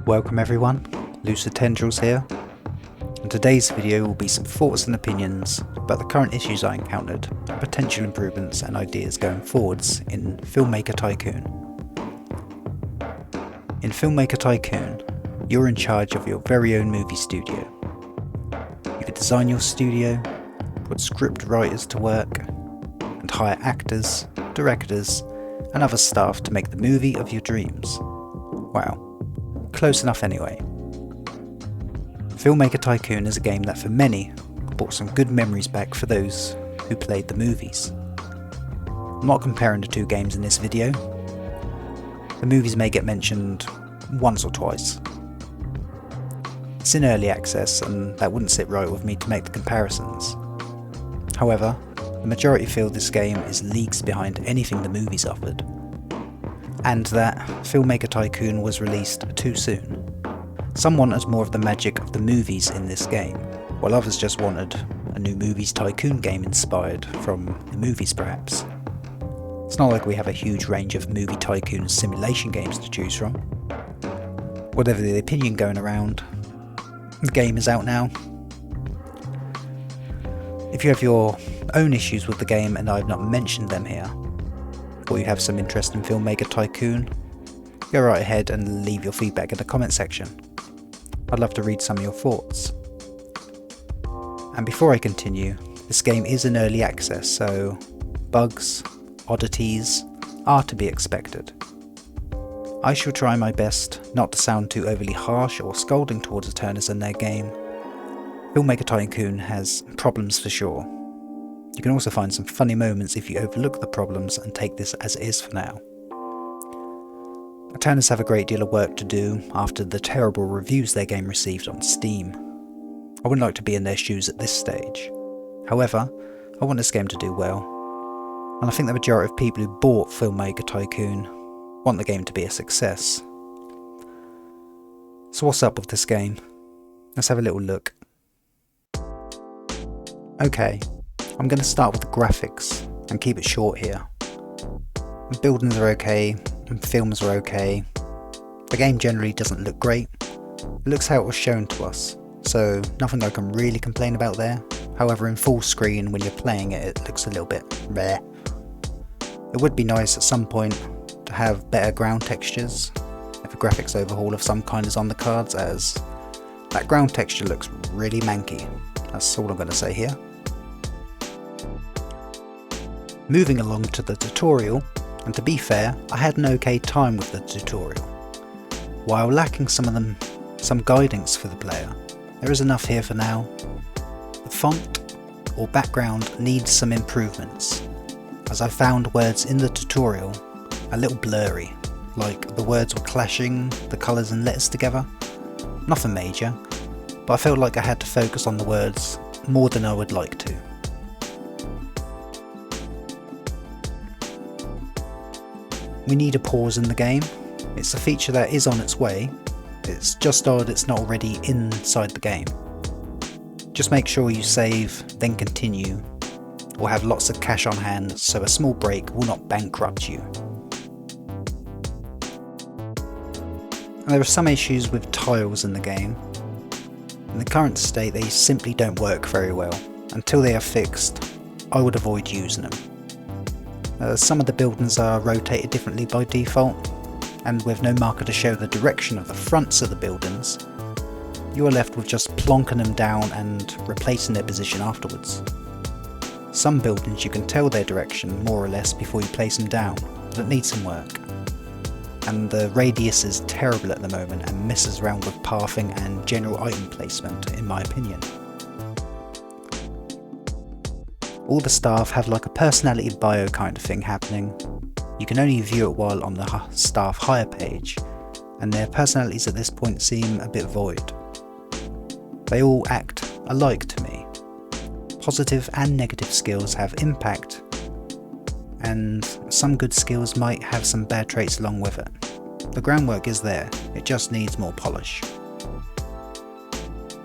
Welcome everyone, Lucid Tendrils here, and today's video will be some thoughts and opinions about the current issues I encountered, potential improvements and ideas going forwards in Filmmaker Tycoon. In Filmmaker Tycoon, you're in charge of your very own movie studio. You could design your studio, put scriptwriters to work, and hire actors, directors, and other staff to make the movie of your dreams. Wow. Close enough anyway. Filmmaker Tycoon is a game that for many brought some good memories back for those who played the movies. I'm not comparing the two games in this video. The movies may get mentioned once or twice. It's in early access and that wouldn't sit right with me to make the comparisons. However, the majority feel this game is leagues behind anything the movies offered, and that Filmmaker Tycoon was released too soon. Some wanted more of the magic of the movies in this game, while others just wanted a new movies tycoon game inspired from the movies perhaps. It's not like we have a huge range of movie tycoon simulation games to choose from. Whatever the opinion going around, the game is out now. If you have your own issues with the game and I've not mentioned them here, or you have some interest in Filmmaker Tycoon, go right ahead and leave your feedback in the comment section. I'd love to read some of your thoughts. And before I continue, this game is in early access, so bugs, oddities are to be expected. I shall try my best not to sound too overly harsh or scolding towards the turners in their game. Filmmaker Tycoon has problems for sure. You can also find some funny moments if you overlook the problems and take this as it is for now. Turners have a great deal of work to do after the terrible reviews their game received on Steam. I wouldn't like to be in their shoes at this stage. However, I want this game to do well, and I think the majority of people who bought Filmmaker Tycoon want the game to be a success. So what's up with this game? Let's have a little look. Okay. I'm going to start with the graphics and keep it short here. The buildings are okay, and films are okay. The game generally doesn't look great. It looks how it was shown to us, so nothing I can really complain about there. However, in full screen when you're playing it, it looks a little bit rare. It would be nice at some point to have better ground textures, if a graphics overhaul of some kind is on the cards, as that ground texture looks really manky. That's all I'm going to say here. Moving along to the tutorial, and to be fair, I had an okay time with the tutorial. While lacking some guidance for the player, there is enough here for now. The font or background needs some improvements, as I found words in the tutorial a little blurry, like the words were clashing the colours and letters together. Nothing major, but I felt like I had to focus on the words more than I would like to. We need a pause in the game. It's a feature that is on its way. It's just odd it's not already inside the game. Just make sure you save, then continue, or have lots of cash on hand so a small break will not bankrupt you. And there are some issues with tiles in the game. In the current state they simply don't work very well. Until they are fixed, I would avoid using them. Some of the buildings are rotated differently by default, and with no marker to show the direction of the fronts of the buildings, you are left with just plonking them down and replacing their position afterwards. Some buildings you can tell their direction more or less before you place them down, but it needs some work. And the radius is terrible at the moment and messes around with pathing and general item placement, in my opinion. All the staff have like a personality bio kind of thing happening. You can only view it while on the staff hire page, and their personalities at this point seem a bit void. They all act alike to me. Positive and negative skills have impact, and some good skills might have some bad traits along with it. The groundwork is there, it just needs more polish.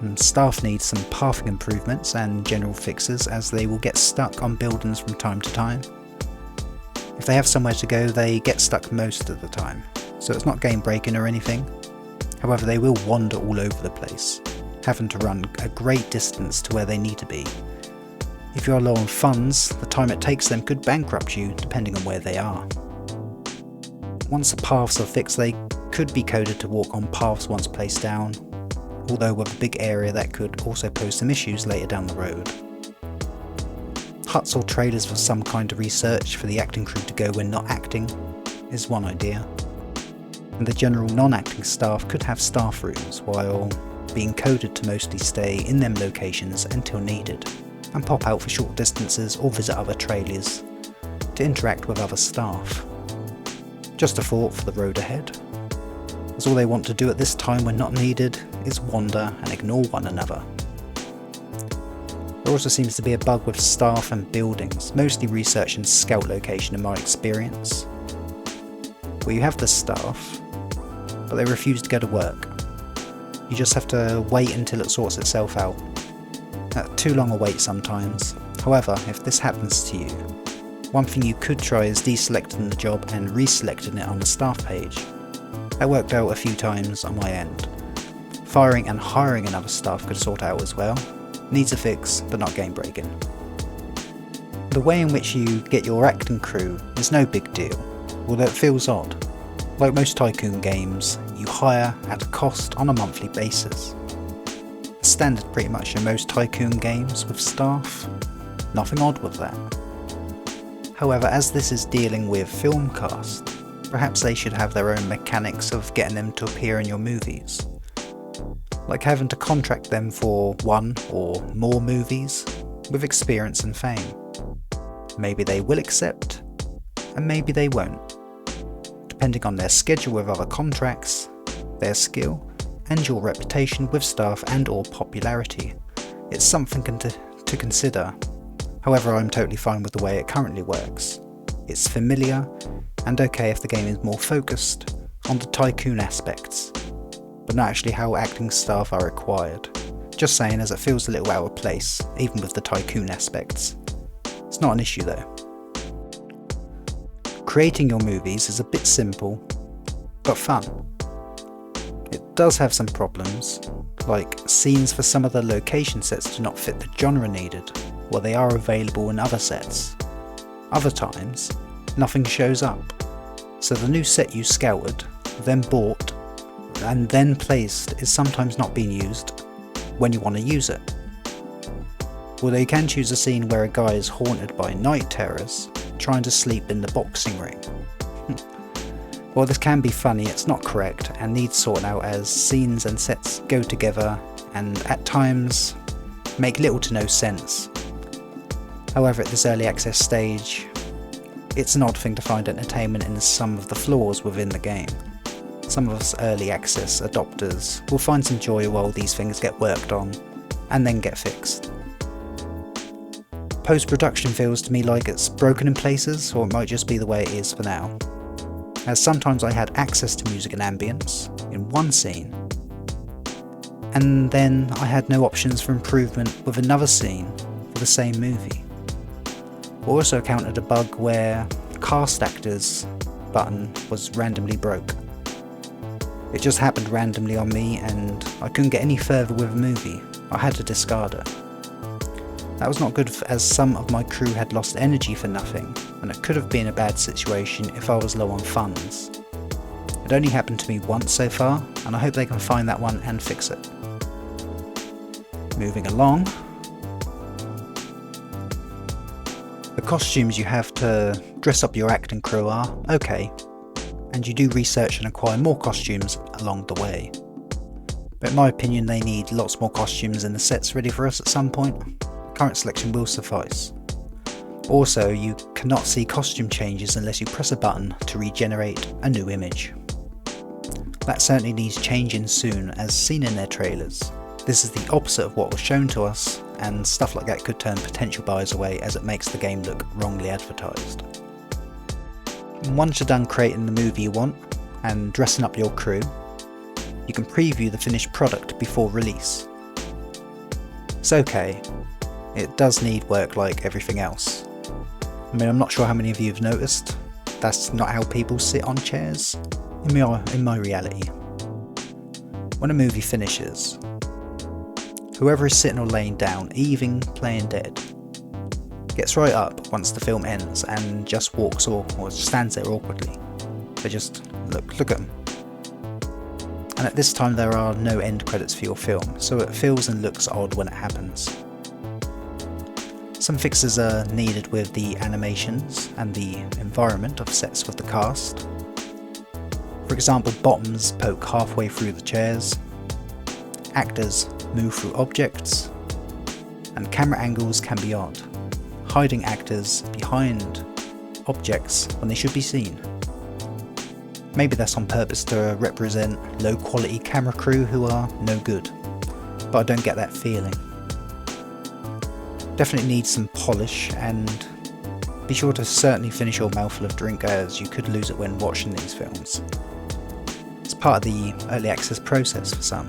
And staff need some pathing improvements and general fixes, as they will get stuck on buildings from time to time. If they have somewhere to go, they get stuck most of the time, so it's not game breaking or anything. However, they will wander all over the place, having to run a great distance to where they need to be. If you are low on funds, the time it takes them could bankrupt you depending on where they are. Once the paths are fixed, they could be coded to walk on paths once placed down, although with a big area that could also pose some issues later down the road. Huts or trailers for some kind of research for the acting crew to go when not acting is one idea. And the general non-acting staff could have staff rooms while being coded to mostly stay in them locations until needed, and pop out for short distances or visit other trailers to interact with other staff. Just a thought for the road ahead, as all they want to do at this time when not needed is wander and ignore one another. There also seems to be a bug with staff and buildings, mostly research and scout location in my experience, where you have the staff, but they refuse to go to work. You just have to wait until it sorts itself out. Too long a wait sometimes. However, if this happens to you, one thing you could try is deselecting the job and reselecting it on the staff page. That worked out a few times on my end. Firing and hiring another staff could sort out as well. Needs a fix, but not game breaking. The way in which you get your acting crew is no big deal, although it feels odd. Like most Tycoon games, you hire at a cost on a monthly basis. Standard pretty much in most Tycoon games with staff, nothing odd with that. However, as this is dealing with film cast, perhaps they should have their own mechanics of getting them to appear in your movies. Like having to contract them for one or more movies with experience and fame. Maybe they will accept, and maybe they won't, depending on their schedule with other contracts, their skill, and your reputation with staff and/or popularity. It's something to consider. However, I'm totally fine with the way it currently works. It's familiar, and okay if the game is more focused on the Tycoon aspects, but not actually how acting staff are required. Just saying, as it feels a little out of place, even with the Tycoon aspects. It's not an issue though. Creating your movies is a bit simple, but fun. It does have some problems, like scenes for some of the location sets do not fit the genre needed, while they are available in other sets. Other times, nothing shows up, so the new set you scouted, then bought, and then placed is sometimes not being used when you want to use it. Although you can choose a scene where a guy is haunted by night terrors trying to sleep in the boxing ring. While this can be funny, it's not correct and needs sorting out as scenes and sets go together and at times make little to no sense. However, at this early access stage, it's an odd thing to find entertainment in some of the flaws within the game. Some of us early access adopters will find some joy while these things get worked on and then get fixed. Post-production feels to me like it's broken in places, or it might just be the way it is for now, as sometimes I had access to music and ambience in one scene, and then I had no options for improvement with another scene for the same movie. I also encountered a bug where cast actors button was randomly broke. It just happened randomly on me and I couldn't get any further with a movie. I had to discard it. That was not good as some of my crew had lost energy for nothing, and it could have been a bad situation if I was low on funds. It only happened to me once so far, and I hope they can find that one and fix it. Moving along. The costumes you have to dress up your acting crew are okay, and you do research and acquire more costumes along the way. But in my opinion, they need lots more costumes in the sets ready for us at some point. Current selection will suffice. Also, you cannot see costume changes unless you press a button to regenerate a new image. That certainly needs changing soon, as seen in their trailers. This is the opposite of what was shown to us, and stuff like that could turn potential buyers away as it makes the game look wrongly advertised. Once you're done creating the movie you want and dressing up your crew, you can preview the finished product before release. It's okay. It does need work like everything else. I mean, I'm not sure how many of you have noticed, that's not how people sit on chairs in my reality. When a movie finishes, whoever is sitting or laying down, even playing dead, gets right up once the film ends and just walks or stands there awkwardly. They just look at them. And at this time there are no end credits for your film, so it feels and looks odd when it happens. Some fixes are needed with the animations and the environment of sets with the cast. For example, bottoms poke halfway through the chairs, actors move through objects, and camera angles can be odd, hiding actors behind objects when they should be seen. Maybe that's on purpose to represent low quality camera crew who are no good, but I don't get that feeling. Definitely needs some polish, and be sure to certainly finish your mouthful of drink, as you could lose it when watching these films. It's part of the early access process for some.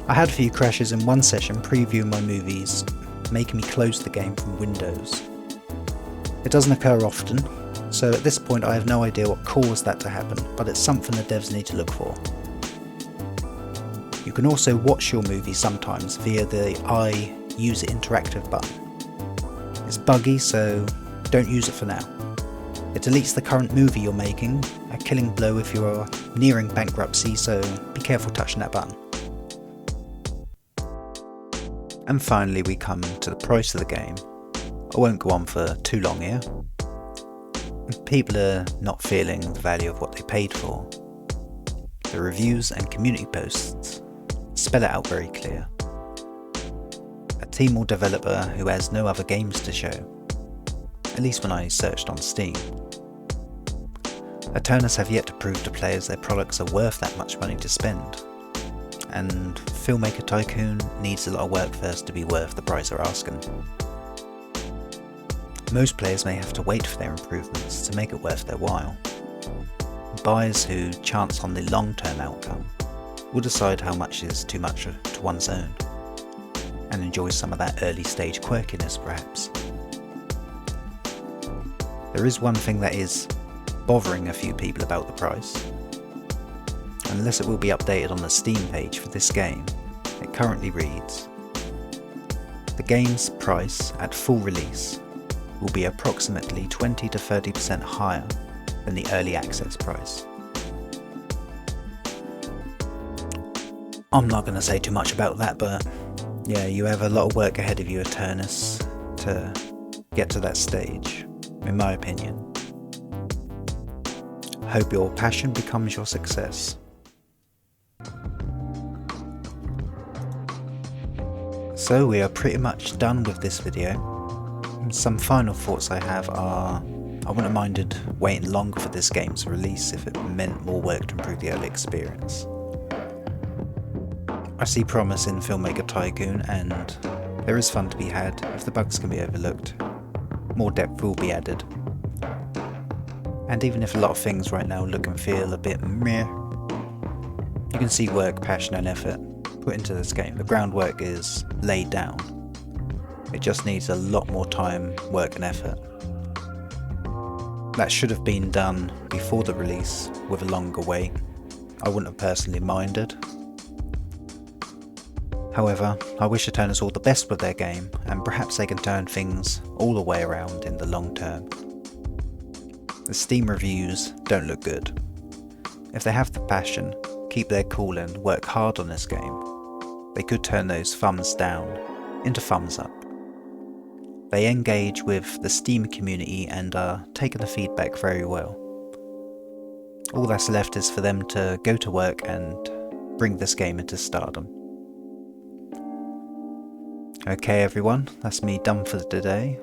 I had a few crashes in one session previewing my movies, making me close the game from Windows. It doesn't occur often, so at this point I have no idea what caused that to happen, but it's something the devs need to look for. You can also watch your movie sometimes via the I Use It Interactive button. It's buggy, so don't use it for now. It deletes the current movie you're making, a killing blow if you are nearing bankruptcy, so be careful touching that button. And finally we come to the price of the game. I won't go on for too long here. People are not feeling the value of what they paid for. The reviews and community posts spell it out very clear. A team or developer who has no other games to show, at least when I searched on Steam. Attorneys have yet to prove to players their products are worth that much money to spend, and Filmmaker Tycoon needs a lot of work first to be worth the price they're asking. Most players may have to wait for their improvements to make it worth their while. Buyers who chance on the long-term outcome will decide how much is too much to one's own, and enjoy some of that early stage quirkiness perhaps. There is one thing that is bothering a few people about the price. Unless it will be updated on the Steam page for this game, it currently reads: the game's price at full release will be approximately 20 to 30% higher than the early access price. I'm not going to say too much about that, but yeah, you have a lot of work ahead of you, Eternus, to get to that stage, in my opinion. Hope your passion becomes your success. So we are pretty much done with this video. Some final thoughts I have are, I wouldn't have minded waiting longer for this game's release if it meant more work to improve the early experience. I see promise in Filmmaker Tycoon, and there is fun to be had if the bugs can be overlooked. More depth will be added. And even if a lot of things right now look and feel a bit meh, you can see work, passion and effort put into this game. The groundwork is laid down. It just needs a lot more time, work and effort. That should have been done before the release with a longer wait. I wouldn't have personally minded. However, I wish Eternus all the best with their game, and perhaps they can turn things all the way around in the long term. The Steam reviews don't look good. If they have the passion, keep their cool and work hard on this game, they could turn those thumbs down into thumbs up. They engage with the Steam community and are taking the feedback very well. All that's left is for them to go to work and bring this game into stardom. Okay everyone, that's me done for today.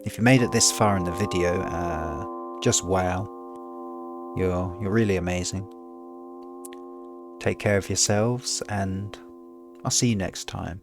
If you made it this far in the video, just wow. You're really amazing. Take care of yourselves, and I'll see you next time.